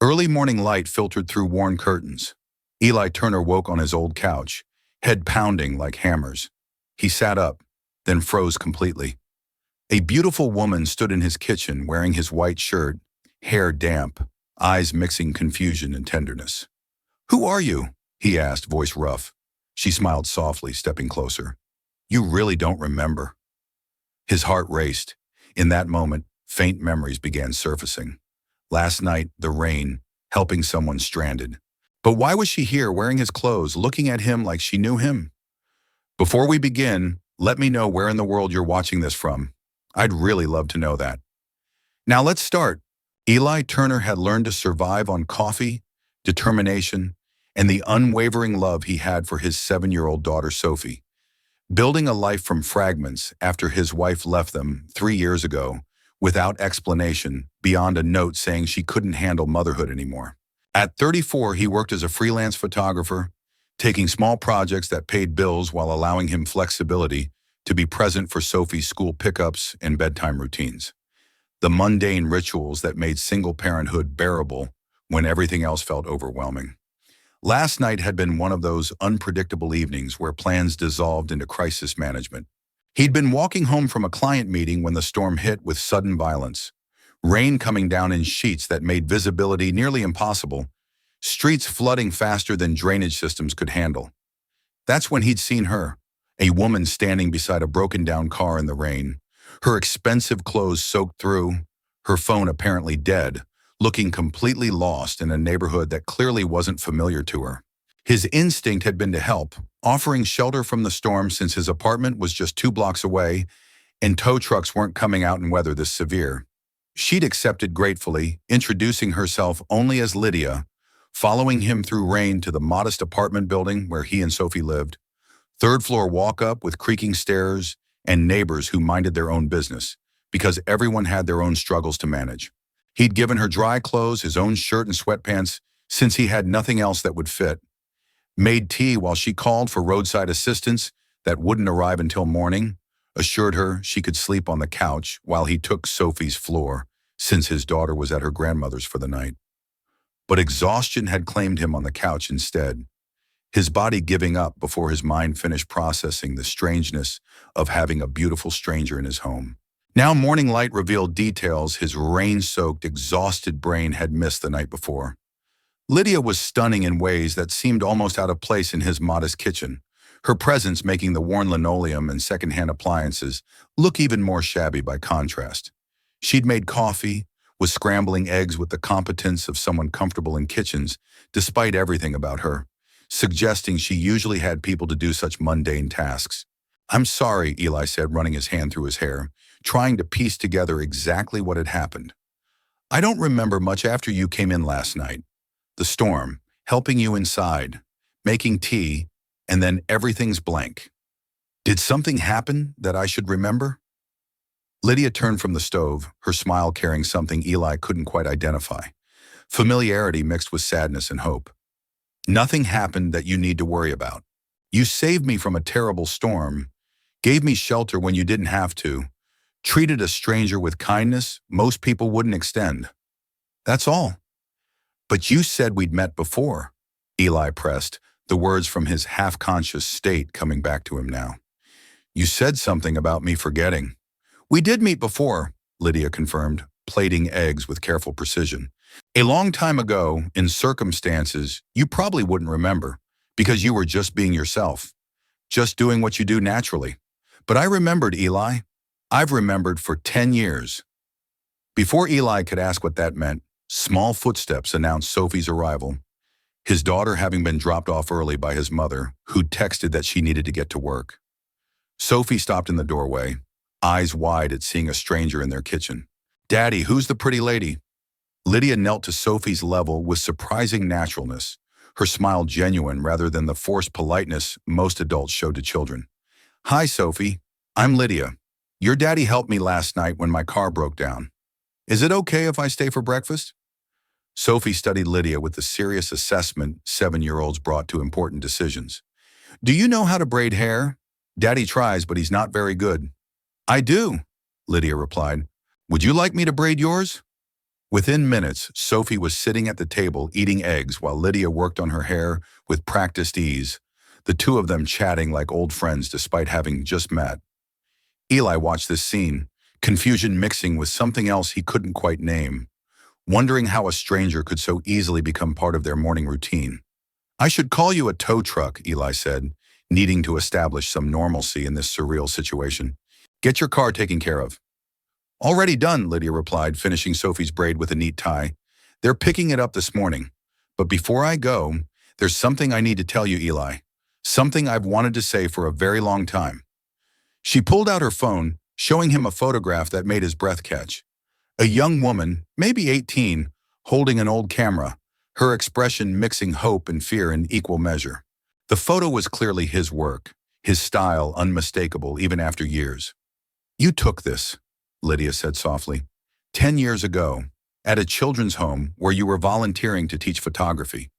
Early morning light filtered through worn curtains. Eli Turner woke on his old couch, head pounding like hammers. He sat up, then froze completely. A beautiful woman stood in his kitchen wearing his white shirt, hair damp, eyes mixing confusion and tenderness. "Who are you?" he asked, voice rough. She smiled softly, stepping closer. "You really don't remember." His heart raced. In that moment, faint memories began surfacing. Last night, the rain, helping someone stranded. But why was she here wearing his clothes, looking at him like she knew him? Before we begin, let me know where in the world you're watching this from. I'd really love to know that. Now let's start. Eli Turner had learned to survive on coffee, determination, and the unwavering love he had for his 7-year-old daughter Sophie. Building a life from fragments after his wife left them 3 years ago, without explanation, beyond a note saying she couldn't handle motherhood anymore. At 34, he worked as a freelance photographer, taking small projects that paid bills while allowing him flexibility to be present for Sophie's school pickups and bedtime routines. The mundane rituals that made single parenthood bearable when everything else felt overwhelming. Last night had been one of those unpredictable evenings where plans dissolved into crisis management. He'd been walking home from a client meeting when the storm hit with sudden violence. Rain coming down in sheets that made visibility nearly impossible, streets flooding faster than drainage systems could handle. That's when he'd seen her, a woman standing beside a broken-down car in the rain, her expensive clothes soaked through, her phone apparently dead, looking completely lost in a neighborhood that clearly wasn't familiar to her. His instinct had been to help, offering shelter from the storm since his apartment was just 2 blocks away and tow trucks weren't coming out in weather this severe. She'd accepted gratefully, introducing herself only as Lydia, following him through rain to the modest apartment building where he and Sophie lived. 3rd-floor walk-up with creaking stairs and neighbors who minded their own business, because everyone had their own struggles to manage. He'd given her dry clothes, his own shirt and sweatpants, since he had nothing else that would fit. Made tea while she called for roadside assistance that wouldn't arrive until morning, assured her she could sleep on the couch while he took Sophie's floor, since his daughter was at her grandmother's for the night. But exhaustion had claimed him on the couch instead, his body giving up before his mind finished processing the strangeness of having a beautiful stranger in his home. Now morning light revealed details his rain-soaked, exhausted brain had missed the night before. Lydia was stunning in ways that seemed almost out of place in his modest kitchen, her presence making the worn linoleum and secondhand appliances look even more shabby by contrast. She'd made coffee, was scrambling eggs with the competence of someone comfortable in kitchens, despite everything about her, suggesting she usually had people to do such mundane tasks. "I'm sorry," Eli said, running his hand through his hair, trying to piece together exactly what had happened. "I don't remember much after you came in last night. The storm, helping you inside, making tea, and then everything's blank. Did something happen that I should remember?" Lydia turned from the stove, her smile carrying something Eli couldn't quite identify. Familiarity mixed with sadness and hope. "Nothing happened that you need to worry about. You saved me from a terrible storm, gave me shelter when you didn't have to, treated a stranger with kindness most people wouldn't extend. That's all." "But you said we'd met before," Eli pressed, the words from his half-conscious state coming back to him now. "You said something about me forgetting." "We did meet before," Lydia confirmed, plating eggs with careful precision. "A long time ago, in circumstances you probably wouldn't remember, because you were just being yourself, just doing what you do naturally. But I remembered, Eli. I've remembered for 10 years. Before Eli could ask what that meant, small footsteps announced Sophie's arrival, his daughter having been dropped off early by his mother, who'd texted that she needed to get to work. Sophie stopped in the doorway, eyes wide at seeing a stranger in their kitchen. "Daddy, who's the pretty lady?" Lydia knelt to Sophie's level with surprising naturalness, her smile genuine rather than the forced politeness most adults showed to children. "Hi, Sophie. I'm Lydia. Your daddy helped me last night when my car broke down. Is it okay if I stay for breakfast?" Sophie studied Lydia with the serious assessment 7-year-olds brought to important decisions. "Do you know how to braid hair? Daddy tries, but he's not very good." "I do," Lydia replied. "Would you like me to braid yours?" Within minutes, Sophie was sitting at the table eating eggs while Lydia worked on her hair with practiced ease, the two of them chatting like old friends despite having just met. Eli watched this scene, confusion mixing with something else he couldn't quite name, wondering how a stranger could so easily become part of their morning routine. "I should call you a tow truck," Eli said, needing to establish some normalcy in this surreal situation. "Get your car taken care of." "Already done," Lydia replied, finishing Sophie's braid with a neat tie. "They're picking it up this morning. But before I go, there's something I need to tell you, Eli. Something I've wanted to say for a very long time." She pulled out her phone, showing him a photograph that made his breath catch. A young woman, maybe 18, holding an old camera, her expression mixing hope and fear in equal measure. The photo was clearly his work, his style unmistakable even after years. "You took this," Lydia said softly, 10 years ago, at a children's home where you were volunteering to teach photography.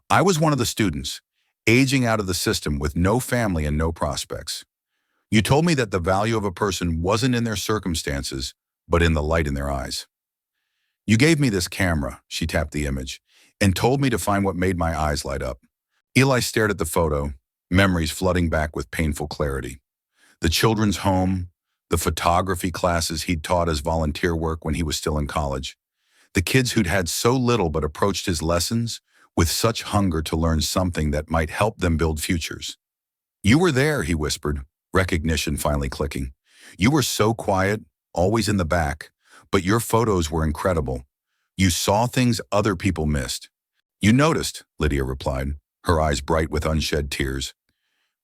I was one of the students, aging out of the system with no family and no prospects. You told me that the value of a person wasn't in their circumstances, but in the light in their eyes. You gave me this camera," she tapped the image, "and told me to find what made my eyes light up." Eli stared at the photo, memories flooding back with painful clarity. The children's home, the photography classes he'd taught as volunteer work when he was still in college. The kids who'd had so little but approached his lessons with such hunger to learn something that might help them build futures. "You were there," he whispered, recognition finally clicking. "You were so quiet, always in the back, but your photos were incredible. You saw things other people missed." "You noticed," Lydia replied, her eyes bright with unshed tears.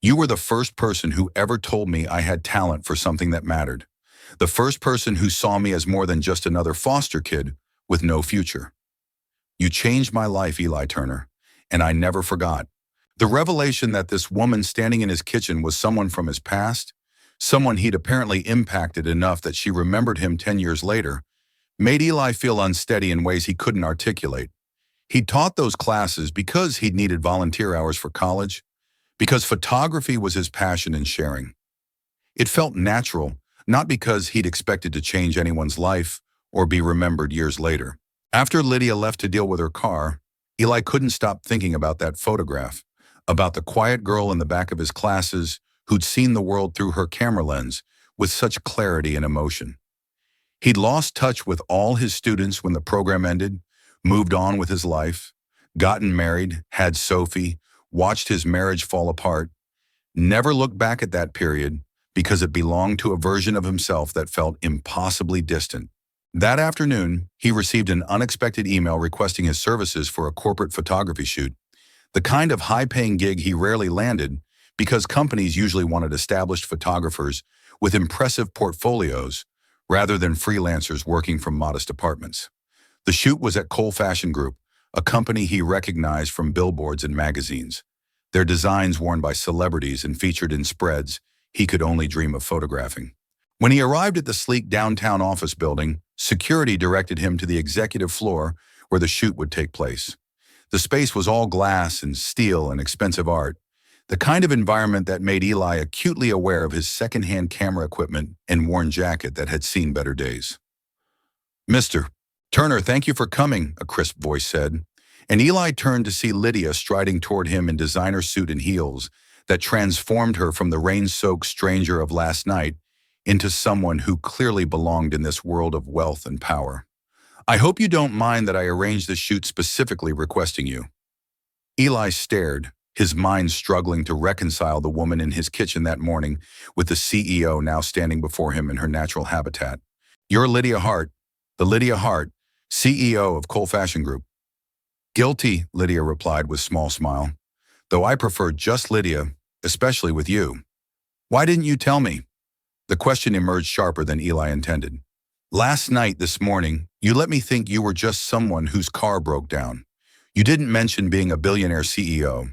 "You were the first person who ever told me I had talent for something that mattered. The first person who saw me as more than just another foster kid with no future. You changed my life, Eli Turner, and I never forgot." The revelation that this woman standing in his kitchen was someone from his past, someone he'd apparently impacted enough that she remembered him 10 years later, made Eli feel unsteady in ways he couldn't articulate. He'd taught those classes because he'd needed volunteer hours for college, because photography was his passion and sharing. It felt natural, not because he'd expected to change anyone's life or be remembered years later. After Lydia left to deal with her car, Eli couldn't stop thinking about that photograph, about the quiet girl in the back of his classes who'd seen the world through her camera lens with such clarity and emotion. He'd lost touch with all his students when the program ended, moved on with his life, gotten married, had Sophie, watched his marriage fall apart, never looked back at that period because it belonged to a version of himself that felt impossibly distant. That afternoon, he received an unexpected email requesting his services for a corporate photography shoot, the kind of high-paying gig he rarely landed because companies usually wanted established photographers with impressive portfolios rather than freelancers working from modest apartments. The shoot was at Cole Fashion Group, a company he recognized from billboards and magazines, their designs worn by celebrities and featured in spreads he could only dream of photographing. When he arrived at the sleek downtown office building, security directed him to the executive floor where the shoot would take place. The space was all glass and steel and expensive art, the kind of environment that made Eli acutely aware of his secondhand camera equipment and worn jacket that had seen better days. "Mr. Turner, thank you for coming," a crisp voice said, and Eli turned to see Lydia striding toward him in designer suit and heels that transformed her from the rain-soaked stranger of last night into someone who clearly belonged in this world of wealth and power. "I hope you don't mind that I arranged the shoot specifically requesting you." Eli stared, his mind struggling to reconcile the woman in his kitchen that morning with the CEO now standing before him in her natural habitat. "You're Lydia Hart, the Lydia Hart, CEO of Cole Fashion Group." "Guilty," Lydia replied with small smile, "though I prefer just Lydia, especially with you." "Why didn't you tell me?" The question emerged sharper than Eli intended. "Last night, this morning, you let me think you were just someone whose car broke down. You didn't mention being a billionaire CEO.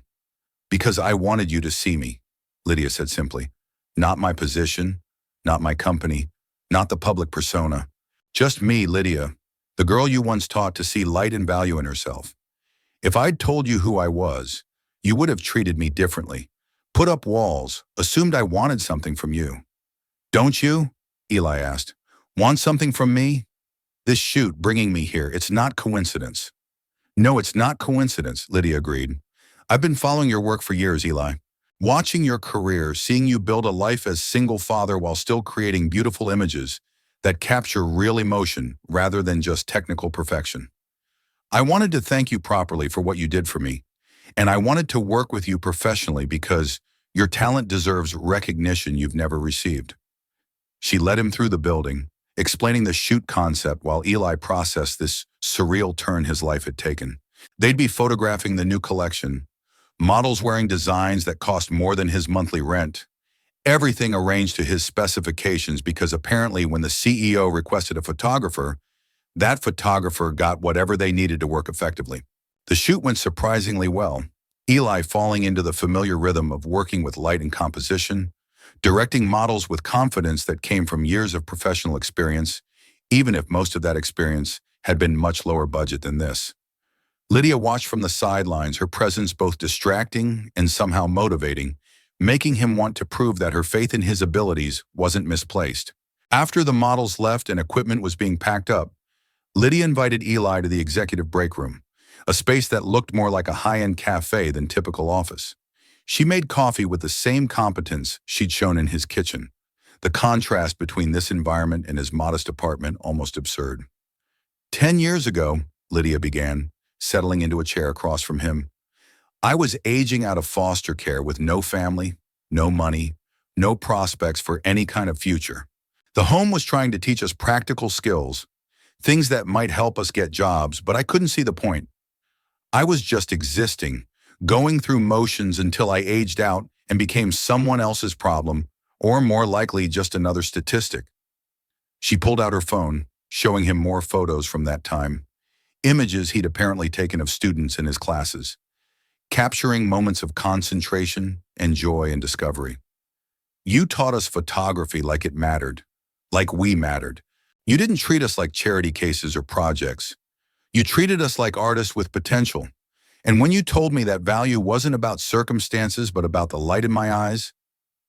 Because I wanted you to see me," Lydia said simply. "Not my position, not my company, not the public persona. Just me, Lydia, the girl you once taught to see light and value in herself. If I'd told you who I was, you would have treated me differently, put up walls, assumed I wanted something from you." "Don't you?" Eli asked. "Want something from me?" This shoot bringing me here, it's not coincidence. No, it's not coincidence, Lydia agreed. I've been following your work for years, Eli. Watching your career, seeing you build a life as single father while still creating beautiful images that capture real emotion rather than just technical perfection. I wanted to thank you properly for what you did for me, and I wanted to work with you professionally because your talent deserves recognition you've never received. She led him through the building, explaining the shoot concept while Eli processed this surreal turn his life had taken. They'd be photographing the new collection, models wearing designs that cost more than his monthly rent, everything arranged to his specifications because apparently when the CEO requested a photographer, that photographer got whatever they needed to work effectively. The shoot went surprisingly well, Eli falling into the familiar rhythm of working with light and composition, directing models with confidence that came from years of professional experience, even if most of that experience had been much lower budget than this. Lydia watched from the sidelines, her presence both distracting and somehow motivating, making him want to prove that her faith in his abilities wasn't misplaced. After the models left and equipment was being packed up, Lydia invited Eli to the executive break room, a space that looked more like a high-end cafe than typical office. She made coffee with the same competence she'd shown in his kitchen. The contrast between this environment and his modest apartment almost absurd. 10 years ago, Lydia began, settling into a chair across from him, I was aging out of foster care with no family, no money, no prospects for any kind of future. The home was trying to teach us practical skills, things that might help us get jobs, but I couldn't see the point. I was just existing, going through motions until I aged out and became someone else's problem, or more likely just another statistic. She pulled out her phone, showing him more photos from that time, images he'd apparently taken of students in his classes, capturing moments of concentration and joy and discovery. You taught us photography like it mattered, like we mattered. You didn't treat us like charity cases or projects. You treated us like artists with potential. And when you told me that value wasn't about circumstances but about the light in my eyes,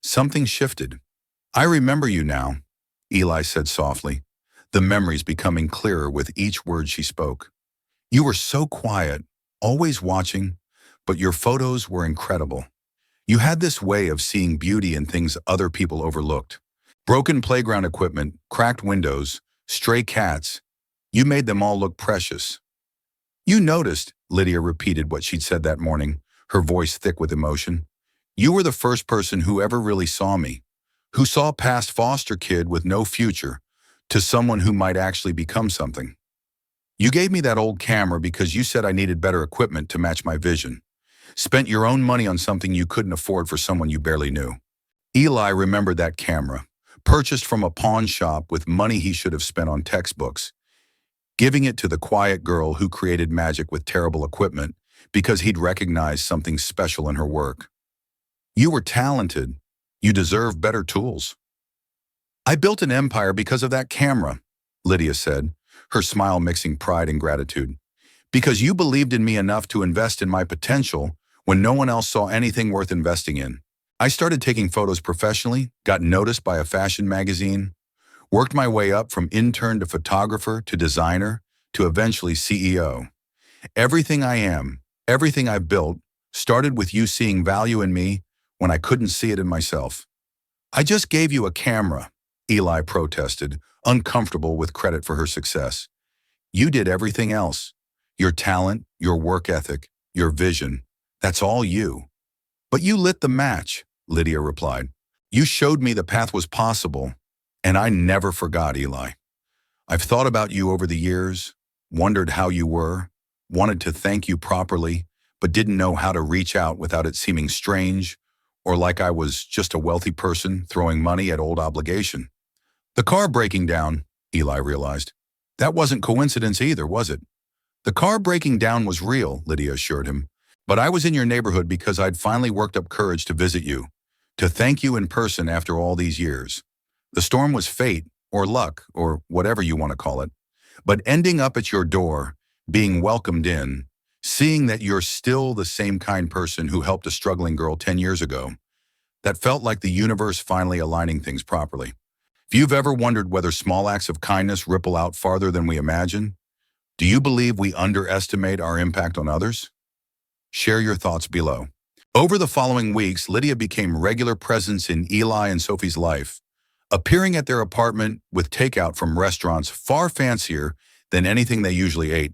something shifted. I remember you now, Eli said softly, the memories becoming clearer with each word she spoke. You were so quiet, always watching, but your photos were incredible. You had this way of seeing beauty in things other people overlooked. Broken playground equipment, cracked windows, stray cats. You made them all look precious. You noticed, Lydia repeated what she'd said that morning, her voice thick with emotion. You were the first person who ever really saw me, who saw past foster kid with no future to someone who might actually become something. You gave me that old camera because you said I needed better equipment to match my vision. Spent your own money on something you couldn't afford for someone you barely knew. Eli remembered that camera, purchased from a pawn shop with money he should have spent on textbooks, giving it to the quiet girl who created magic with terrible equipment because he'd recognized something special in her work. You were talented. You deserve better tools. I built an empire because of that camera, Lydia said, her smile mixing pride and gratitude. Because you believed in me enough to invest in my potential when no one else saw anything worth investing in. I started taking photos professionally, got noticed by a fashion magazine, worked my way up from intern to photographer to designer to eventually CEO. Everything I am, everything I've built, started with you seeing value in me when I couldn't see it in myself. I just gave you a camera, Eli protested, uncomfortable with credit for her success. You did everything else. Your talent, your work ethic, your vision, that's all you. But you lit the match, Lydia replied. You showed me the path was possible, and I never forgot, Eli. I've thought about you over the years, wondered how you were, wanted to thank you properly, but didn't know how to reach out without it seeming strange or like I was just a wealthy person throwing money at old obligation. The car breaking down, Eli realized. That wasn't coincidence either, was it? The car breaking down was real, Lydia assured him. But I was in your neighborhood because I'd finally worked up courage to visit you, to thank you in person after all these years. The storm was fate, or luck, or whatever you want to call it. But ending up at your door, being welcomed in, seeing that you're still the same kind person who helped a struggling girl 10 years ago, that felt like the universe finally aligning things properly. If you've ever wondered whether small acts of kindness ripple out farther than we imagine, do you believe we underestimate our impact on others? Share your thoughts below. Over the following weeks, Lydia became regular presence in Eli and Sophie's life, appearing at their apartment with takeout from restaurants far fancier than anything they usually ate,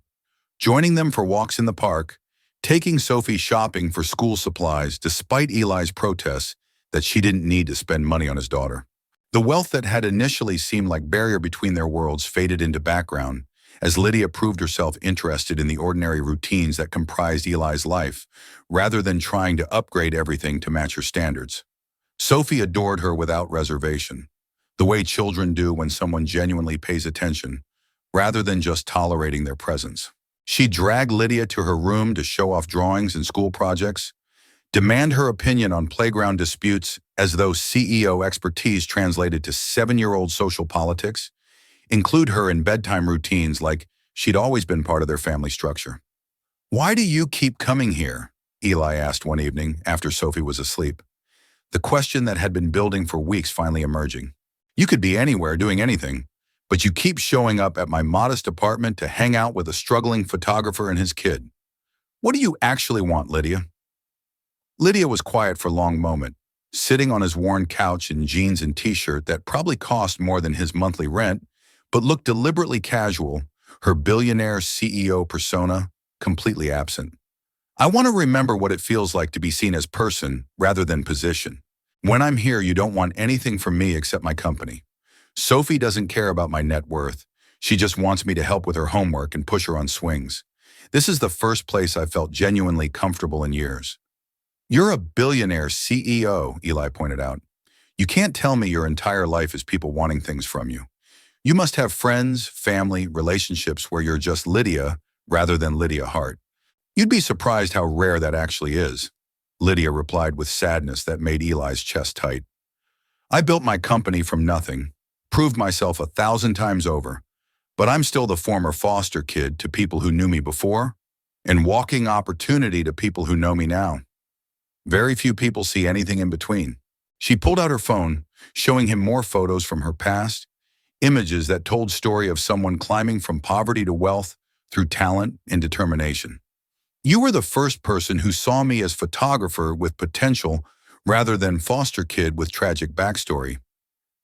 joining them for walks in the park, taking Sophie shopping for school supplies despite Eli's protests that she didn't need to spend money on his daughter. The wealth that had initially seemed like barrier between their worlds faded into background as Lydia proved herself interested in the ordinary routines that comprised Eli's life, rather than trying to upgrade everything to match her standards. Sophie adored her without reservation, the way children do when someone genuinely pays attention, rather than just tolerating their presence. She dragged Lydia to her room to show off drawings and school projects, demand her opinion on playground disputes as though CEO expertise translated to 7-year-old social politics, include her in bedtime routines like she'd always been part of their family structure. "Why do you keep coming here?" Eli asked one evening after Sophie was asleep, the question that had been building for weeks finally emerging. "You could be anywhere doing anything, but you keep showing up at my modest apartment to hang out with a struggling photographer and his kid. What do you actually want, Lydia?" Lydia was quiet for a long moment, sitting on his worn couch in jeans and t-shirt that probably cost more than his monthly rent, but looked deliberately casual, her billionaire CEO persona completely absent. "I want to remember what it feels like to be seen as person rather than position. When I'm here, you don't want anything from me except my company. Sophie doesn't care about my net worth. She just wants me to help with her homework and push her on swings. This is the first place I've felt genuinely comfortable in years." "You're a billionaire CEO, Eli pointed out. "You can't tell me your entire life is people wanting things from you. You must have friends, family, relationships where you're just Lydia rather than Lydia Hart. You'd be surprised how rare that actually is," Lydia replied with sadness that made Eli's chest tight. "I built my company from nothing, proved myself 1,000 times over, but I'm still the former foster kid to people who knew me before, and walking opportunity to people who know me now. Very few people see anything in between." She pulled out her phone, showing him more photos from her past, images that told story of someone climbing from poverty to wealth through talent and determination. "You were the first person who saw me as photographer with potential rather than foster kid with tragic backstory.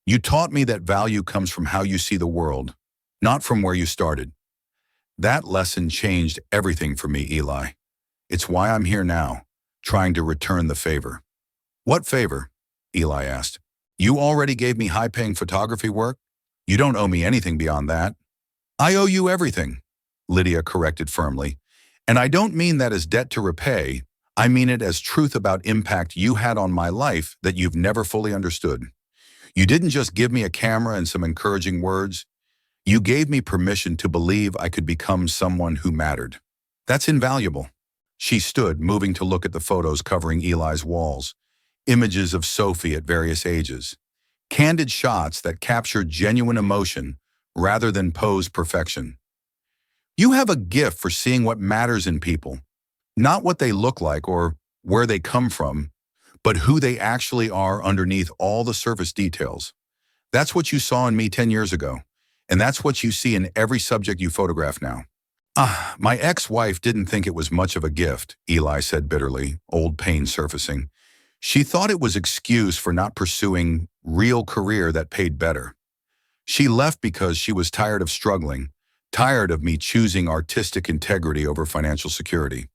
You taught me that value comes from how you see the world, not from where you started. That lesson changed everything for me, Eli. It's why I'm here now, trying to return the favor." "What favor?" Eli asked. "You already gave me high-paying photography work. You don't owe me anything beyond that." "I owe you everything," Lydia corrected firmly. "And I don't mean that as debt to repay. I mean it as truth about impact you had on my life that you've never fully understood. You didn't just give me a camera and some encouraging words. You gave me permission to believe I could become someone who mattered. That's invaluable." She stood, moving to look at the photos covering Eli's walls, images of Sophie at various ages, candid shots that captured genuine emotion rather than posed perfection. "You have a gift for seeing what matters in people, not what they look like or where they come from, but who they actually are underneath all the surface details. That's what you saw in me 10 years ago, and that's what you see in every subject you photograph now." My ex-wife didn't think it was much of a gift," Eli said bitterly, old pain surfacing. "She thought it was excuse for not pursuing real career that paid better. She left because she was tired of struggling, tired of me choosing artistic integrity over financial security."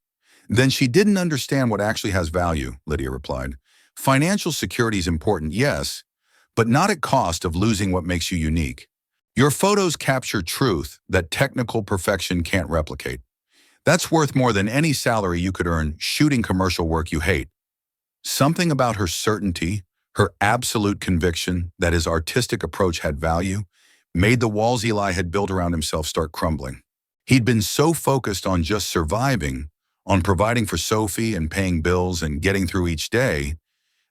"Then she didn't understand what actually has value," Lydia replied. "Financial security is important, yes, but not at cost of losing what makes you unique. Your photos capture truth that technical perfection can't replicate. That's worth more than any salary you could earn shooting commercial work you hate." Something about her certainty, her absolute conviction that his artistic approach had value, made the walls Eli had built around himself start crumbling. He'd been so focused on just surviving, on providing for Sophie and paying bills and getting through each day,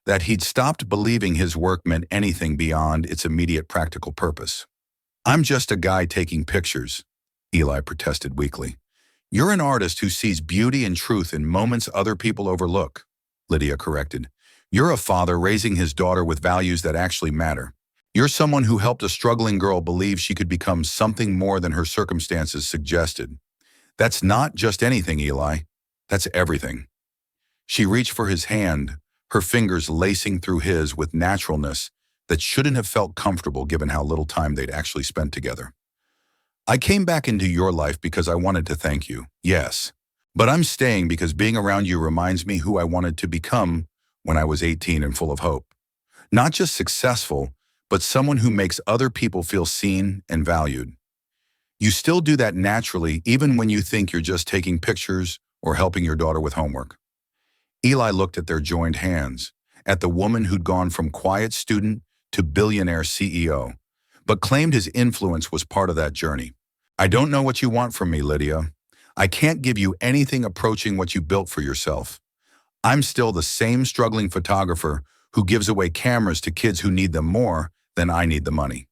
that he'd stopped believing his work meant anything beyond its immediate practical purpose. "I'm just a guy taking pictures," Eli protested weakly. "You're an artist who sees beauty and truth in moments other people overlook," Lydia corrected. "You're a father raising his daughter with values that actually matter. You're someone who helped a struggling girl believe she could become something more than her circumstances suggested. That's not just anything, Eli. That's everything. She reached for his hand, her fingers lacing through his with naturalness that shouldn't have felt comfortable given how little time they'd actually spent together. I came back into your life because I wanted to thank you, yes. But I'm staying because being around you reminds me who I wanted to become when I was 18 and full of hope. Not just successful, but someone who makes other people feel seen and valued. You still do that naturally, even when you think you're just taking pictures or helping your daughter with homework. Eli looked at their joined hands, at the woman who'd gone from quiet student to billionaire CEO, but claimed his influence was part of that journey. I don't know what you want from me, Lydia. I can't give you anything approaching what you built for yourself. I'm still the same struggling photographer who gives away cameras to kids who need them more than I need the money.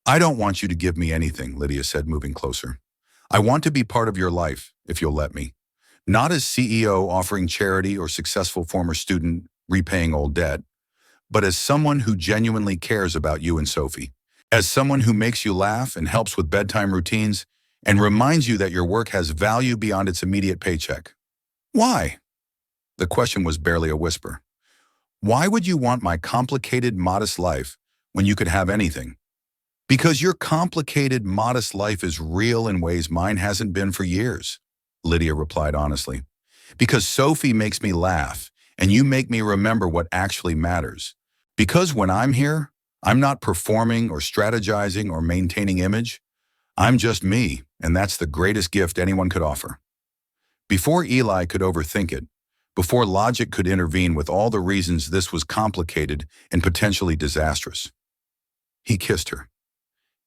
I don't want you to give me anything, Lydia said, moving closer. I want to be part of your life, if you'll let me. Not as CEO offering charity or successful former student repaying old debt, but as someone who genuinely cares about you and Sophie. As someone who makes you laugh and helps with bedtime routines and reminds you that your work has value beyond its immediate paycheck. Why? The question was barely a whisper. Why would you want my complicated, modest life when you could have anything? Because your complicated, modest life is real in ways mine hasn't been for years, Lydia replied honestly. Because Sophie makes me laugh, and you make me remember what actually matters. Because when I'm here, I'm not performing or strategizing or maintaining image. I'm just me, and that's the greatest gift anyone could offer. Before Eli could overthink it, before logic could intervene with all the reasons this was complicated and potentially disastrous, he kissed her.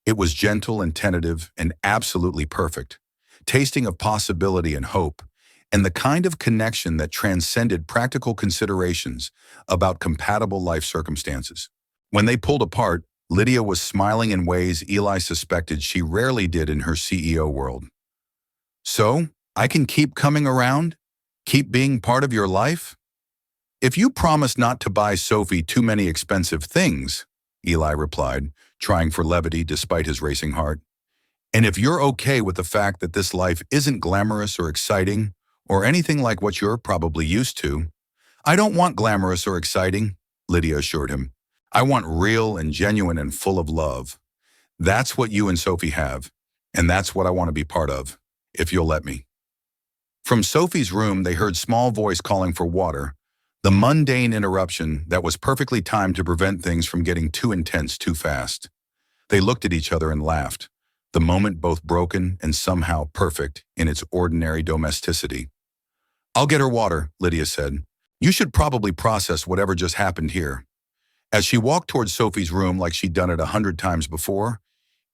It was gentle and tentative and absolutely perfect, tasting of possibility and hope, and the kind of connection that transcended practical considerations about compatible life circumstances. When they pulled apart, Lydia was smiling in ways Eli suspected she rarely did in her CEO world. So, I can keep coming around? Keep being part of your life? If you promise not to buy Sophie too many expensive things, Eli replied, trying for levity despite his racing heart. And if you're okay with the fact that this life isn't glamorous or exciting, or anything like what you're probably used to. I don't want glamorous or exciting, Lydia assured him. I want real and genuine and full of love. That's what you and Sophie have, and that's what I want to be part of, if you'll let me. From Sophie's room, they heard small voice calling for water, the mundane interruption that was perfectly timed to prevent things from getting too intense too fast. They looked at each other and laughed, the moment both broken and somehow perfect in its ordinary domesticity. I'll get her water, Lydia said. You should probably process whatever just happened here. As she walked towards Sophie's room like she'd done it 100 times before,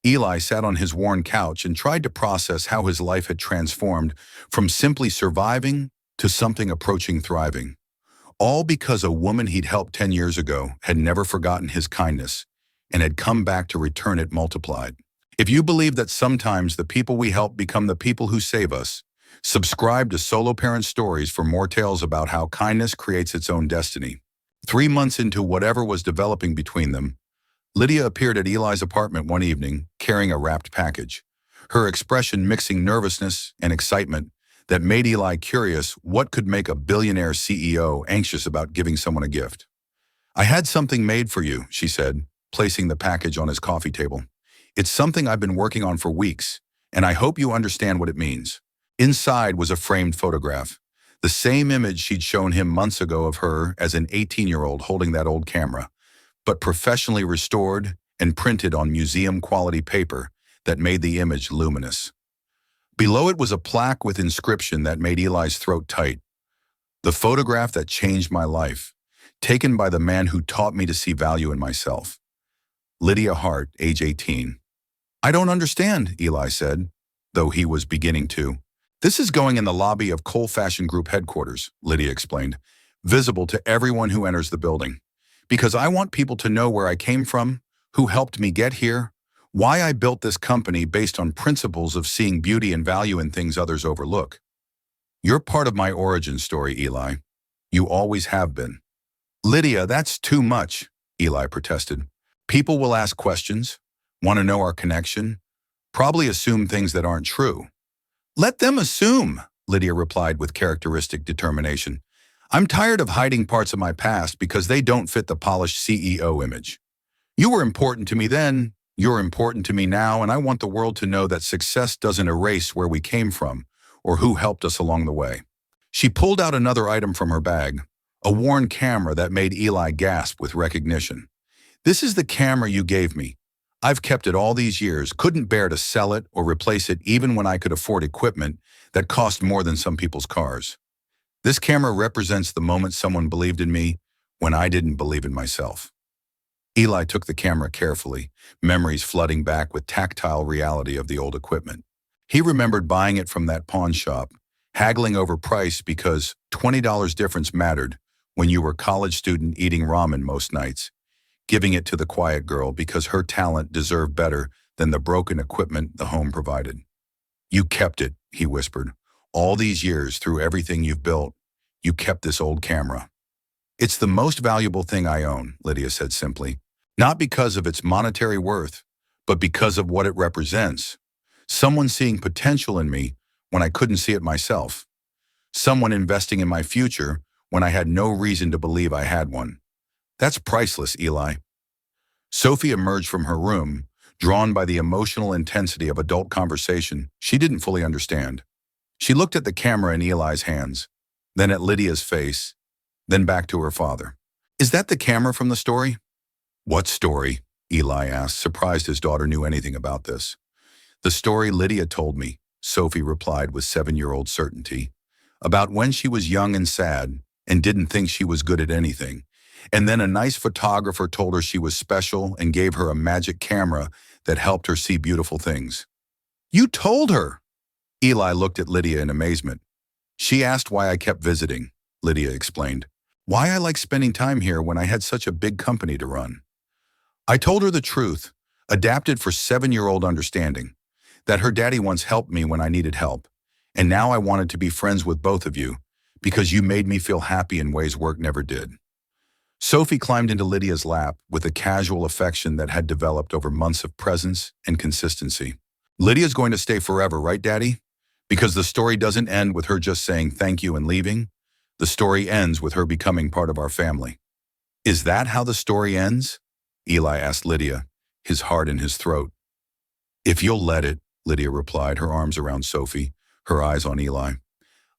Eli sat on his worn couch and tried to process how his life had transformed from simply surviving to something approaching thriving. All because a woman he'd helped 10 years ago had never forgotten his kindness and had come back to return it multiplied. If you believe that sometimes the people we help become the people who save us, subscribe to Solo Parent Stories for more tales about how kindness creates its own destiny. 3 months into whatever was developing between them, Lydia appeared at Eli's apartment one evening, carrying a wrapped package, her expression mixing nervousness and excitement that made Eli curious what could make a billionaire CEO anxious about giving someone a gift. I had something made for you, she said, placing the package on his coffee table. It's something I've been working on for weeks, and I hope you understand what it means. Inside was a framed photograph, the same image she'd shown him months ago of her as an 18-year-old holding that old camera, but professionally restored and printed on museum-quality paper that made the image luminous. Below it was a plaque with inscription that made Eli's throat tight. The photograph that changed my life, taken by the man who taught me to see value in myself. Lydia Hart, age 18. I don't understand, Eli said, though he was beginning to. This is going in the lobby of Cole Fashion Group headquarters, Lydia explained, visible to everyone who enters the building. Because I want people to know where I came from, who helped me get here, why I built this company based on principles of seeing beauty and value in things others overlook. You're part of my origin story, Eli. You always have been. Lydia, that's too much, Eli protested. People will ask questions, want to know our connection, probably assume things that aren't true. Let them assume, Lydia replied with characteristic determination. I'm tired of hiding parts of my past because they don't fit the polished CEO image. You were important to me then, you're important to me now, and I want the world to know that success doesn't erase where we came from or who helped us along the way. She pulled out another item from her bag, a worn camera that made Eli gasp with recognition. This is the camera you gave me. I've kept it all these years, couldn't bear to sell it or replace it even when I could afford equipment that cost more than some people's cars. This camera represents the moment someone believed in me when I didn't believe in myself. Eli took the camera carefully, memories flooding back with tactile reality of the old equipment. He remembered buying it from that pawn shop, haggling over price because $20 difference mattered when you were a college student eating ramen most nights, giving it to the quiet girl because her talent deserved better than the broken equipment the home provided. You kept it, he whispered. All these years, through everything you've built, you kept this old camera. It's the most valuable thing I own, Lydia said simply. Not because of its monetary worth, but because of what it represents. Someone seeing potential in me when I couldn't see it myself. Someone investing in my future when I had no reason to believe I had one. That's priceless, Eli. Sophie emerged from her room, drawn by the emotional intensity of adult conversation she didn't fully understand. She looked at the camera in Eli's hands, then at Lydia's face, then back to her father. Is that the camera from the story? What story? Eli asked, surprised his daughter knew anything about this. The story Lydia told me, Sophie replied with 7-year-old certainty, about when she was young and sad and didn't think she was good at anything. And then a nice photographer told her she was special and gave her a magic camera that helped her see beautiful things. You told her! Eli looked at Lydia in amazement. She asked why I kept visiting, Lydia explained. Why I like spending time here when I had such a big company to run. I told her the truth, adapted for 7-year-old understanding, that her daddy once helped me when I needed help, and now I wanted to be friends with both of you because you made me feel happy in ways work never did. Sophie climbed into Lydia's lap with a casual affection that had developed over months of presence and consistency. Lydia's going to stay forever, right, Daddy? Because the story doesn't end with her just saying thank you and leaving. The story ends with her becoming part of our family. Is that how the story ends? Eli asked Lydia, his heart in his throat. If you'll let it, Lydia replied, her arms around Sophie, her eyes on Eli.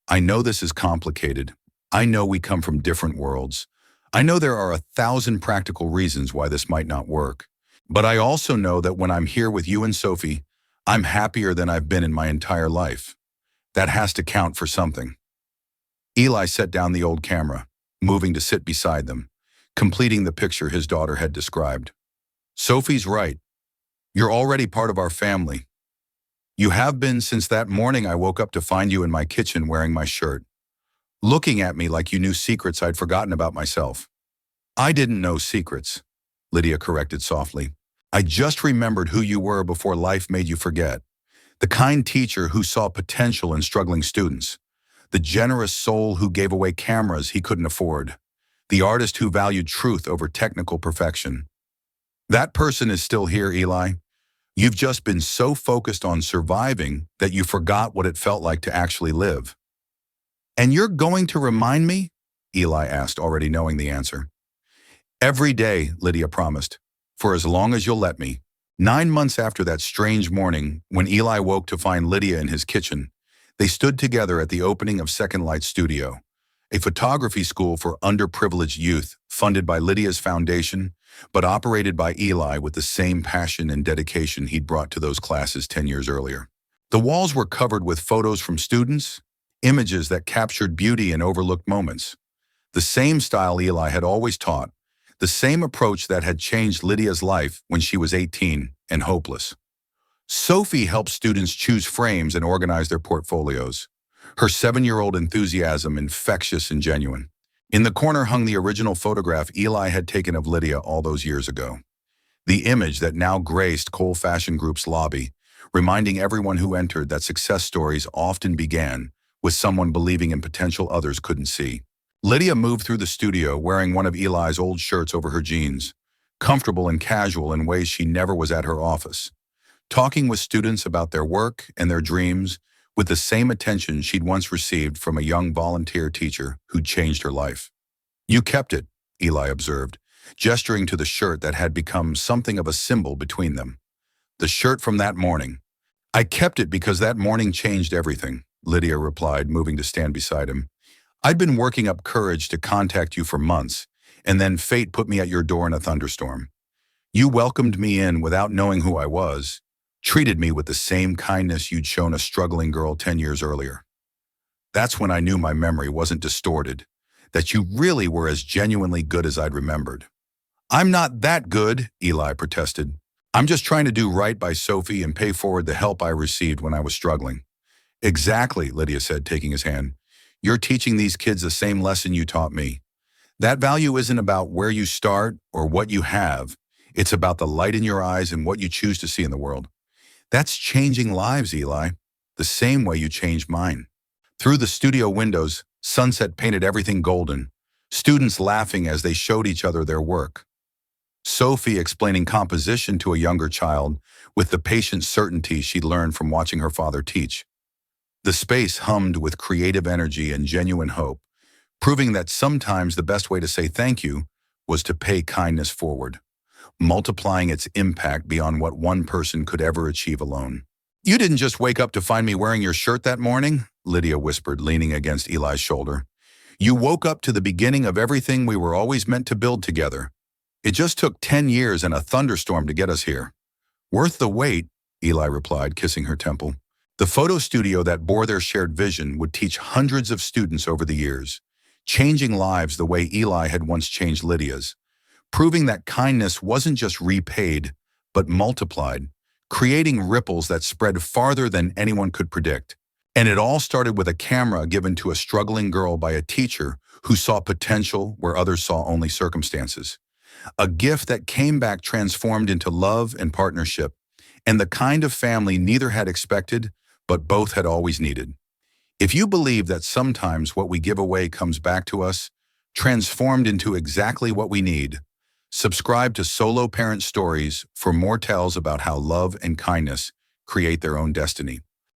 I know this is complicated. I know we come from different worlds. I know there are 1,000 practical reasons why this might not work. But I also know that when I'm here with you and Sophie, I'm happier than I've been in my entire life. That has to count for something. Eli set down the old camera, moving to sit beside them, completing the picture his daughter had described. Sophie's right. You're already part of our family. You have been since that morning I woke up to find you in my kitchen wearing my shirt, looking at me like you knew secrets I'd forgotten about myself. I didn't know secrets, Lydia corrected softly. I just remembered who you were before life made you forget. The kind teacher who saw potential in struggling students. The generous soul who gave away cameras he couldn't afford. The artist who valued truth over technical perfection. That person is still here, Eli. You've just been so focused on surviving that you forgot what it felt like to actually live. And you're going to remind me? Eli asked, already knowing the answer. Every day, Lydia promised, for as long as you'll let me. 9 months after that strange morning, when Eli woke to find Lydia in his kitchen, they stood together at the opening of Second Light Studio, a photography school for underprivileged youth funded by Lydia's foundation, but operated by Eli with the same passion and dedication he'd brought to those classes 10 years earlier. The walls were covered with photos from students, images that captured beauty in overlooked moments. The same style Eli had always taught, the same approach that had changed Lydia's life when she was 18 and hopeless. Sophie helped students choose frames and organize their portfolios, her 7-year-old enthusiasm infectious and genuine. In the corner hung the original photograph Eli had taken of Lydia all those years ago. The image that now graced Cole Fashion Group's lobby, reminding everyone who entered that success stories often began with someone believing in potential others couldn't see. Lydia moved through the studio wearing one of Eli's old shirts over her jeans, comfortable and casual in ways she never was at her office, talking with students about their work and their dreams with the same attention she'd once received from a young volunteer teacher who'd changed her life. "You kept it," Eli observed, gesturing to the shirt that had become something of a symbol between them. "The shirt from that morning." "I kept it because that morning changed everything," Lydia replied, moving to stand beside him. "I'd been working up courage to contact you for months, and then fate put me at your door in a thunderstorm. You welcomed me in without knowing who I was, treated me with the same kindness you'd shown a struggling girl 10 years earlier. That's when I knew my memory wasn't distorted, that you really were as genuinely good as I'd remembered." "I'm not that good," Eli protested. "I'm just trying to do right by Sophie and pay forward the help I received when I was struggling." "Exactly," Lydia said, taking his hand. "You're teaching these kids the same lesson you taught me. That value isn't about where you start or what you have. It's about the light in your eyes and what you choose to see in the world. That's changing lives, Eli, the same way you changed mine." Through the studio windows, sunset painted everything golden, students laughing as they showed each other their work. Sophie explaining composition to a younger child with the patient certainty she'd learned from watching her father teach. The space hummed with creative energy and genuine hope, proving that sometimes the best way to say thank you was to pay kindness forward, multiplying its impact beyond what one person could ever achieve alone. "You didn't just wake up to find me wearing your shirt that morning," Lydia whispered, leaning against Eli's shoulder. "You woke up to the beginning of everything we were always meant to build together. It just took 10 years and a thunderstorm to get us here." "Worth the wait," Eli replied, kissing her temple. The photo studio that bore their shared vision would teach hundreds of students over the years, changing lives the way Eli had once changed Lydia's, proving that kindness wasn't just repaid, but multiplied, creating ripples that spread farther than anyone could predict. And it all started with a camera given to a struggling girl by a teacher who saw potential where others saw only circumstances. A gift that came back transformed into love and partnership, and the kind of family neither had expected, but both had always needed. If you believe that sometimes what we give away comes back to us, transformed into exactly what we need, subscribe to Solo Parent Stories for more tales about how love and kindness create their own destiny.